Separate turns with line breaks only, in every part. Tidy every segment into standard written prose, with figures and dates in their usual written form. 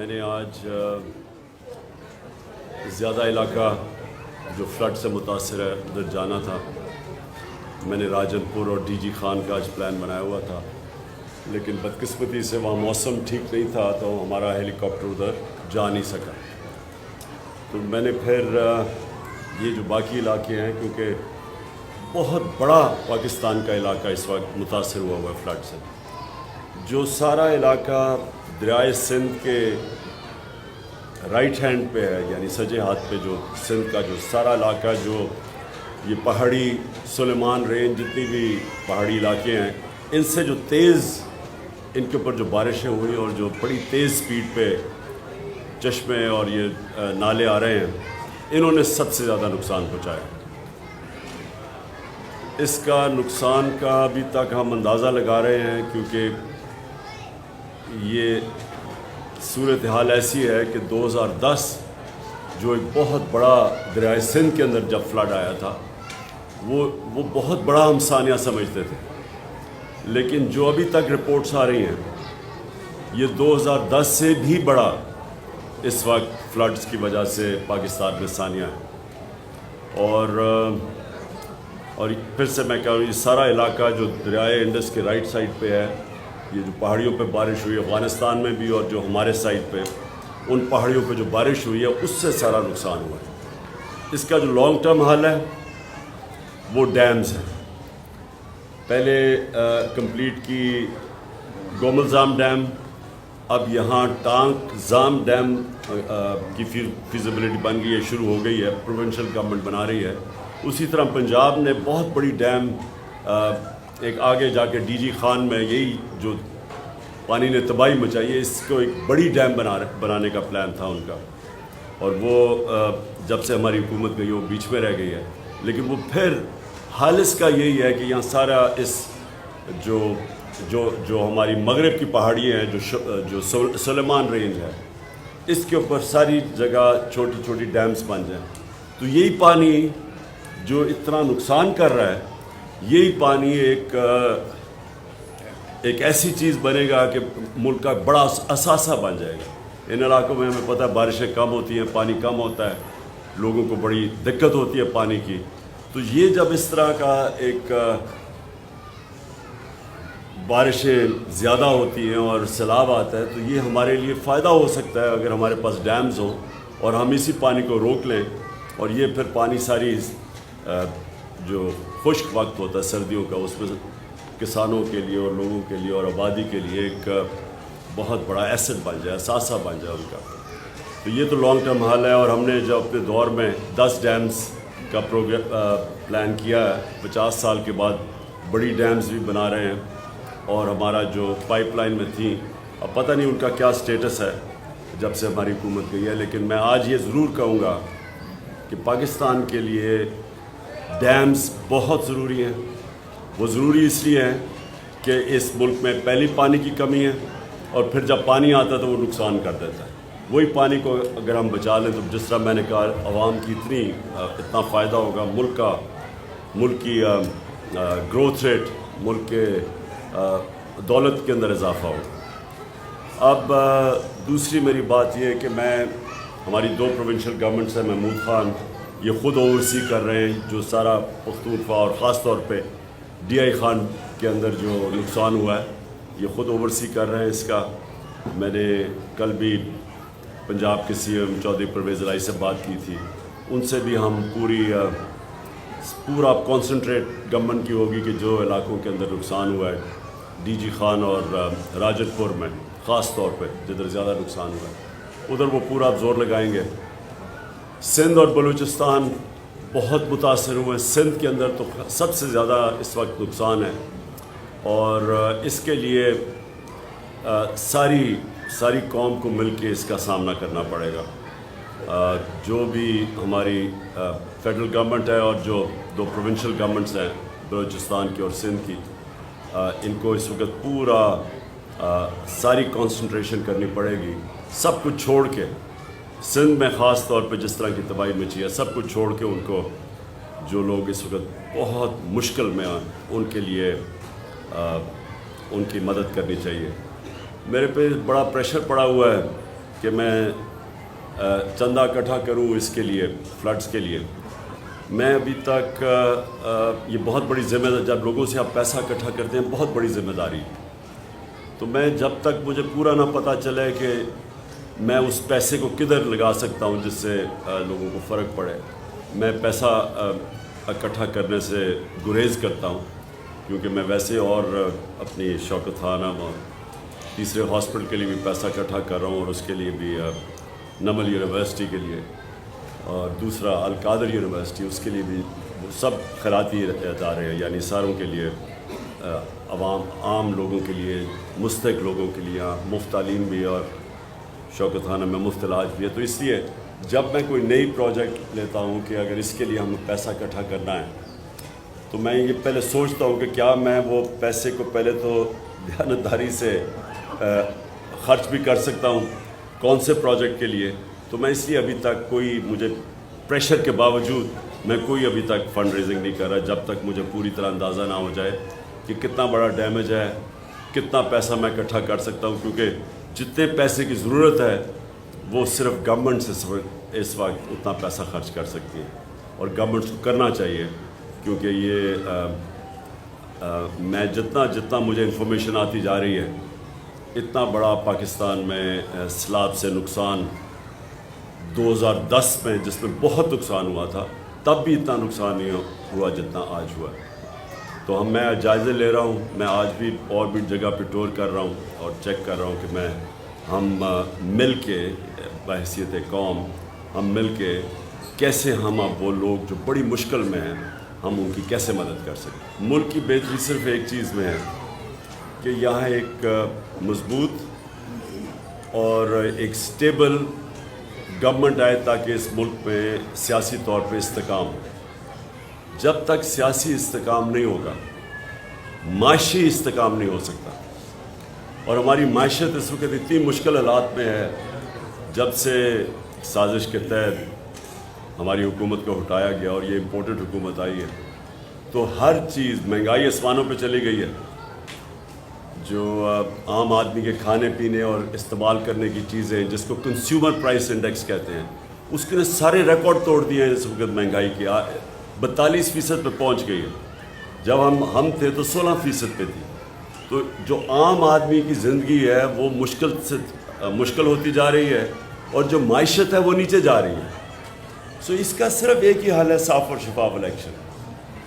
نے آج زیادہ علاقہ جو فلڈ سے متاثر ہے ادھر جانا تھا. میں نے راجن پور اور ڈی جی خان کا آج پلان بنایا ہوا تھا, لیکن بدقسمتی سے وہاں موسم ٹھیک نہیں تھا تو ہمارا ہیلی کاپٹر ادھر جا نہیں سکا. تو میں نے پھر یہ جو باقی علاقے ہیں, کیونکہ بہت بڑا پاکستان کا علاقہ اس وقت متاثر ہوا ہے فلڈ سے, جو سارا علاقہ دریائے سندھ کے رائٹ ہینڈ پہ ہے, یعنی سجے ہاتھ پہ جو سندھ کا جو سارا علاقہ, جو یہ پہاڑی سلیمان رینج جتنی بھی پہاڑی علاقے ہیں, ان سے جو تیز ان کے اوپر جو بارشیں ہوئی اور جو بڑی تیز سپیڈ پہ چشمے اور یہ نالے آ رہے ہیں, انہوں نے سب سے زیادہ نقصان پہنچایا. اس کا نقصان کا ابھی تک ہم اندازہ لگا رہے ہیں, کیونکہ یہ صورتحال ایسی ہے کہ 2010 جو ایک بہت بڑا دریائے سندھ کے اندر جب فلڈ آیا تھا, وہ بہت بڑا ہم سانیہ سمجھتے تھے, لیکن جو ابھی تک رپورٹس آ رہی ہیں یہ 2010 سے بھی بڑا اس وقت فلڈز کی وجہ سے پاکستان میں سانیہ ہے. اور پھر سے میں کہہ رہا ہوں, یہ سارا علاقہ جو دریائے انڈس کے رائٹ سائڈ پہ ہے, یہ جو پہاڑیوں پہ بارش ہوئی ہے افغانستان میں بھی, اور جو ہمارے سائڈ پہ ان پہاڑیوں پہ جو بارش ہوئی ہے اس سے سارا نقصان ہوا ہے. اس کا جو لانگ ٹرم حل ہے وہ ڈیمز ہیں. پہلے کمپلیٹ کی گوملزام ڈیم, اب یہاں ٹانک زام ڈیم کی فیزیبلٹی بن گئی ہے, شروع ہو گئی ہے, پروونشل گورنمنٹ بنا رہی ہے. اسی طرح پنجاب نے بہت بڑی ڈیم ایک آگے جا کے ڈی جی خان میں, یہی جو پانی نے تباہی مچائی ہے, اس کو ایک بڑی ڈیم بنانے کا پلان تھا ان کا, اور وہ جب سے ہماری حکومت گئی وہ بیچ میں رہ گئی ہے. لیکن وہ پھر حال اس کا یہی ہے کہ یہاں سارا اس جو ہماری مغرب کی پہاڑی ہیں, جو سلیمان رینج ہے, اس کے اوپر ساری جگہ چھوٹی چھوٹی ڈیمز بن جائیں, تو یہی پانی جو اتنا نقصان کر رہا ہے, یہی پانی ایک ایسی چیز بنے گا کہ ملک کا بڑا اثاثہ بن جائے گا. ان علاقوں میں ہمیں پتہ ہے بارشیں کم ہوتی ہیں, پانی کم ہوتا ہے, لوگوں کو بڑی دقت ہوتی ہے پانی کی. تو یہ جب اس طرح کا ایک بارشیں زیادہ ہوتی ہیں اور سیلاب آتا ہے, تو یہ ہمارے لیے فائدہ ہو سکتا ہے اگر ہمارے پاس ڈیمز ہوں اور ہم اسی پانی کو روک لیں, اور یہ پھر پانی ساری جو خشک وقت ہوتا ہے سردیوں کا, اس میں کسانوں کے لیے اور لوگوں کے لیے اور آبادی کے لیے ایک بہت بڑا ایسٹ بن جائے, اثاثہ بن جائے ان کا. تو یہ تو لانگ ٹرم حل ہے. اور ہم نے جو اپنے دور میں 10 ڈیمز کا پلان کیا ہے, 50 سال کے بعد بڑی ڈیمز بھی بنا رہے ہیں, اور ہمارا جو پائپ لائن میں تھیں, اب پتہ نہیں ان کا کیا سٹیٹس ہے جب سے ہماری حکومت گئی ہے. لیکن میں آج یہ ضرور کہوں گا کہ پاکستان کے لیے ڈیمز بہت ضروری ہیں. وہ ضروری اس لیے ہیں کہ اس ملک میں پہلی پانی کی کمی ہے, اور پھر جب پانی آتا ہے تو وہ نقصان کر دیتا ہے. وہی پانی کو اگر ہم بچا لیں تو جس طرح میں نے کہا, عوام کی اتنا فائدہ ہوگا, ملک کی گروتھ ریٹ, ملک کے دولت کے اندر اضافہ ہوگا. اب دوسری میری بات یہ ہے کہ ہماری 2 پروونشل گورنمنٹس ہیں, محمود خان یہ خود اوورسی کر رہے ہیں جو سارا پختونخوا, اور خاص طور پہ ڈی آئی خان کے اندر جو نقصان ہوا ہے یہ خود اوورسی کر رہے ہیں اس کا. میں نے کل بھی پنجاب کے سی ایم چودھری پرویز الہی سے بات کی تھی, ان سے بھی ہم پورا کانسنٹریٹ گورنمنٹ کی ہوگی کہ جو علاقوں کے اندر نقصان ہوا ہے, ڈی جی خان اور راجن پور میں خاص طور پہ جدھر زیادہ نقصان ہوا ہے, ادھر وہ پورا زور لگائیں گے. سندھ اور بلوچستان بہت متاثر ہوئے ہیں. سندھ کے اندر تو سب سے زیادہ اس وقت نقصان ہے, اور اس کے لیے ساری قوم کو مل کے اس کا سامنا کرنا پڑے گا. جو بھی ہماری فیڈرل گورنمنٹ ہے اور جو 2 پروونشل گورنمنٹس ہیں بلوچستان کی اور سندھ کی, ان کو اس وقت پورا ساری کنسنٹریشن کرنی پڑے گی. سب کچھ چھوڑ کے, سندھ میں خاص طور پہ جس طرح کی تباہی مچی ہے, سب کچھ چھوڑ کے ان کو, جو لوگ اس وقت بہت مشکل میں ہیں, ان کے لیے ان کی مدد کرنی چاہیے. میرے پہ بڑا پریشر پڑا ہوا ہے کہ میں چندہ اکٹھا کروں اس کے لیے فلڈز کے لیے. میں ابھی تک یہ بہت بڑی ذمہ داری، جب لوگوں سے آپ پیسہ اکٹھا کرتے ہیں بہت بڑی ذمہ داری، تو میں جب تک مجھے پورا نہ پتہ چلے کہ میں اس پیسے کو کدھر لگا سکتا ہوں جس سے لوگوں کو فرق پڑے، میں پیسہ اکٹھا کرنے سے گریز کرتا ہوں. کیونکہ میں ویسے اور اپنی شوکت خانہ اور تیسرے ہاسپٹل کے لیے بھی پیسہ اکٹھا کر رہا ہوں، اور اس کے لیے بھی نمل یونیورسٹی کے لیے، اور دوسرا القادر یونیورسٹی، اس کے لیے بھی سب خیراتی ادارے ہیں، یعنی ساروں کے لیے، عام لوگوں کے لیے، مستحق لوگوں کے لیے مفت تعلیم بھی، اور شوکت خانہ میں مفت علاج بھی ہے. تو اس لیے جب میں کوئی نئی پروجیکٹ لیتا ہوں کہ اگر اس کے لیے ہمیں پیسہ اکٹھا کرنا ہے، تو میں یہ پہلے سوچتا ہوں کہ کیا میں وہ پیسے کو پہلے تو دیانتداری سے خرچ بھی کر سکتا ہوں کون سے پروجیکٹ کے لیے. تو میں اس لیے ابھی تک کوئی، مجھے پریشر کے باوجود میں کوئی ابھی تک فنڈ ریزنگ نہیں کر رہا جب تک مجھے پوری طرح اندازہ نہ ہو جائے کہ کتنا بڑا ڈیمیج ہے، کتنا پیسہ میں اکٹھا کر سکتا ہوں. کیونکہ جتنے پیسے کی ضرورت ہے وہ صرف گورنمنٹ سے اس وقت اتنا پیسہ خرچ کر سکتی ہے، اور گورنمنٹ کو کرنا چاہیے. کیونکہ یہ میں جتنا مجھے انفارمیشن آتی جا رہی ہے، اتنا بڑا پاکستان میں سیلاب سے نقصان 2010 میں، جس میں بہت نقصان ہوا تھا، تب بھی اتنا نقصان نہیں ہوا جتنا آج ہوا. تو میں جائزے لے رہا ہوں. میں آج بھی اور بھی جگہ پہ ٹور کر رہا ہوں اور چیک کر رہا ہوں کہ ہم مل کے بحیثیت قوم، ہم مل کے کیسے ہم اب وہ لوگ جو بڑی مشکل میں ہیں، ہم ان کی کیسے مدد کر سکیں. ملک کی بہتری صرف ایک چیز میں ہے کہ یہاں ایک مضبوط اور ایک سٹیبل گورنمنٹ آئے تاکہ اس ملک میں سیاسی طور پہ استحکام ہو. جب تک سیاسی استحکام نہیں ہوگا، معاشی استحکام نہیں ہو سکتا. اور ہماری معیشت اس وقت اتنی مشکل حالات میں ہے، جب سے سازش کے تحت ہماری حکومت کو ہٹایا گیا اور یہ امپورٹنٹ حکومت آئی ہے، تو ہر چیز، مہنگائی آسمانوں پہ چلی گئی ہے. جو عام آدمی کے کھانے پینے اور استعمال کرنے کی چیزیں، جس کو کنزیومر پرائس انڈیکس کہتے ہیں، اس کے نے سارے ریکارڈ توڑ دیے ہیں. اس وقت مہنگائی کی 42% پہ پہنچ گئی ہے. جب ہم تھے تو 16% پہ تھی. تو جو عام آدمی کی زندگی ہے وہ مشکل ہوتی جا رہی ہے، اور جو معیشت ہے وہ نیچے جا رہی ہے. سو اس کا صرف ایک ہی حل ہے، صاف اور شفاف الیکشن.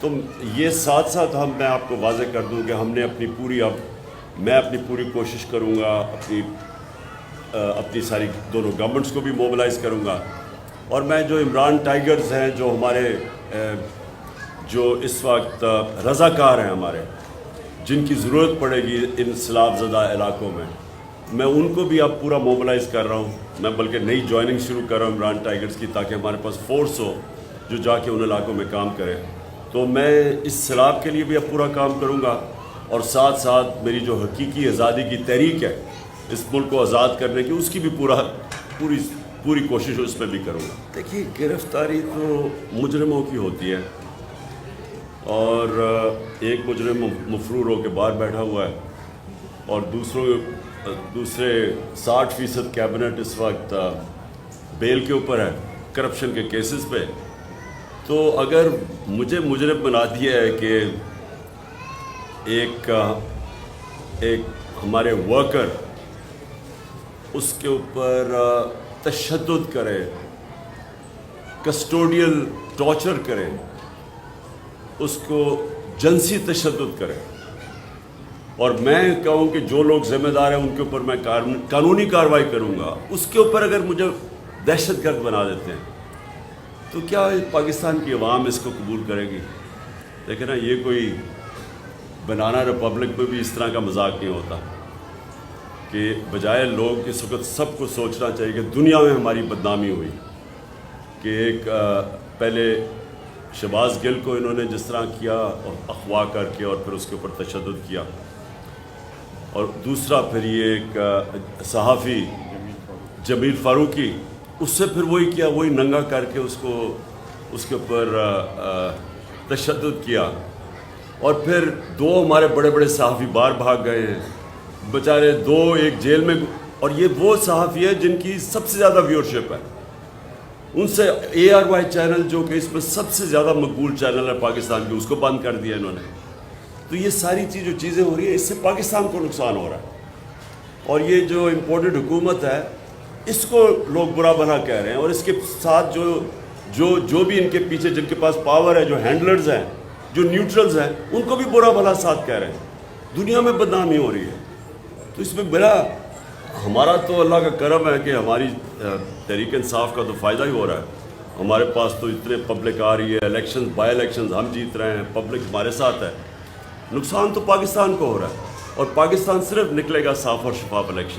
تو یہ ساتھ ساتھ میں آپ کو واضح کر دوں کہ ہم نے میں اپنی پوری کوشش کروں گا، اپنی ساری دونوں گورنمنٹس کو بھی موبلائز کروں گا. اور میں جو عمران ٹائیگرز ہیں، جو ہمارے جو اس وقت رضاکار ہیں ہمارے، جن کی ضرورت پڑے گی ان سیلاب زدہ علاقوں میں ان کو بھی اب پورا موبلائز کر رہا ہوں. میں بلکہ نئی جوائننگ شروع کر رہا ہوں عمران ٹائیگرز کی، تاکہ ہمارے پاس فورس ہو جو جا کے ان علاقوں میں کام کرے. تو میں اس سیلاب کے لیے بھی اب پورا کام کروں گا، اور ساتھ ساتھ میری جو حقیقی آزادی کی تحریک ہے اس ملک کو آزاد کرنے کی، اس کی بھی پوری کوشش اس میں بھی کروں گا. دیکھیے، گرفتاری تو مجرموں کی ہوتی ہے، اور ایک مجرم مفرور ہو کے باہر بیٹھا ہوا ہے، اور دوسرے 60% کیبنٹ اس وقت بیل کے اوپر ہے کرپشن کے کیسز پہ. تو اگر مجھے مجرم بنا دیا ہے کہ ایک ہمارے ورکر اس کے اوپر تشدد کرے، کسٹوڈیل ٹارچر کرے، اس کو جنسی تشدد کرے، اور میں کہوں کہ جو لوگ ذمہ دار ہیں ان کے اوپر میں قانونی کارروائی کروں گا، اس کے اوپر اگر مجھے دہشت گرد بنا دیتے ہیں، تو کیا پاکستان کی عوام اس کو قبول کرے گی؟ لیکن نا، یہ کوئی بنانا ریپبلک میں بھی اس طرح کا مذاق نہیں ہوتا کہ بجائے لوگ اس وقت سب کو سوچنا چاہیے کہ دنیا میں ہماری بدنامی ہوئی کہ ایک پہلے شہباز گل کو انہوں نے جس طرح کیا، اغوا کر کے اور پھر اس کے اوپر تشدد کیا، اور دوسرا پھر یہ ایک صحافی جمیل فاروقی، اس سے پھر وہی کیا، وہی ننگا کر کے اس کے اوپر تشدد کیا. اور پھر 2 ہمارے بڑے بڑے صحافی باہر بھاگ گئے ہیں بیچارے. 2 ایک جیل میں اور یہ وہ صحافی ہے جن کی سب سے زیادہ ویورشپ ہے. ان سے ARY چینل جو کہ اس میں سب سے زیادہ مقبول چینل ہے پاکستان کی، اس کو بند کر دیا انہوں نے. تو یہ ساری جو چیزیں ہو رہی ہیں اس سے پاکستان کو نقصان ہو رہا ہے. اور یہ جو امپورٹڈ حکومت ہے اس کو لوگ برا بھلا کہہ رہے ہیں، اور اس کے ساتھ جو بھی ان کے پیچھے جن کے پاس پاور ہے، جو ہینڈلرز ہیں، جو نیوٹرلز ہیں، ان کو بھی برا بھلا ساتھ کہہ رہے ہیں. دنیا میں بدنامی ہو رہی ہے. تو اس میں ہمارا تو اللہ کا کرم ہے کہ ہماری تحریک انصاف کا تو فائدہ ہی ہو رہا ہے. ہمارے پاس تو اتنے پبلک آ رہی ہے، الیکشنز بائی الیکشنز ہم جیت رہے ہیں، پبلک ہمارے ساتھ ہے. نقصان تو پاکستان کو ہو رہا ہے، اور پاکستان صرف نکلے گا صاف اور شفاف الیکشن.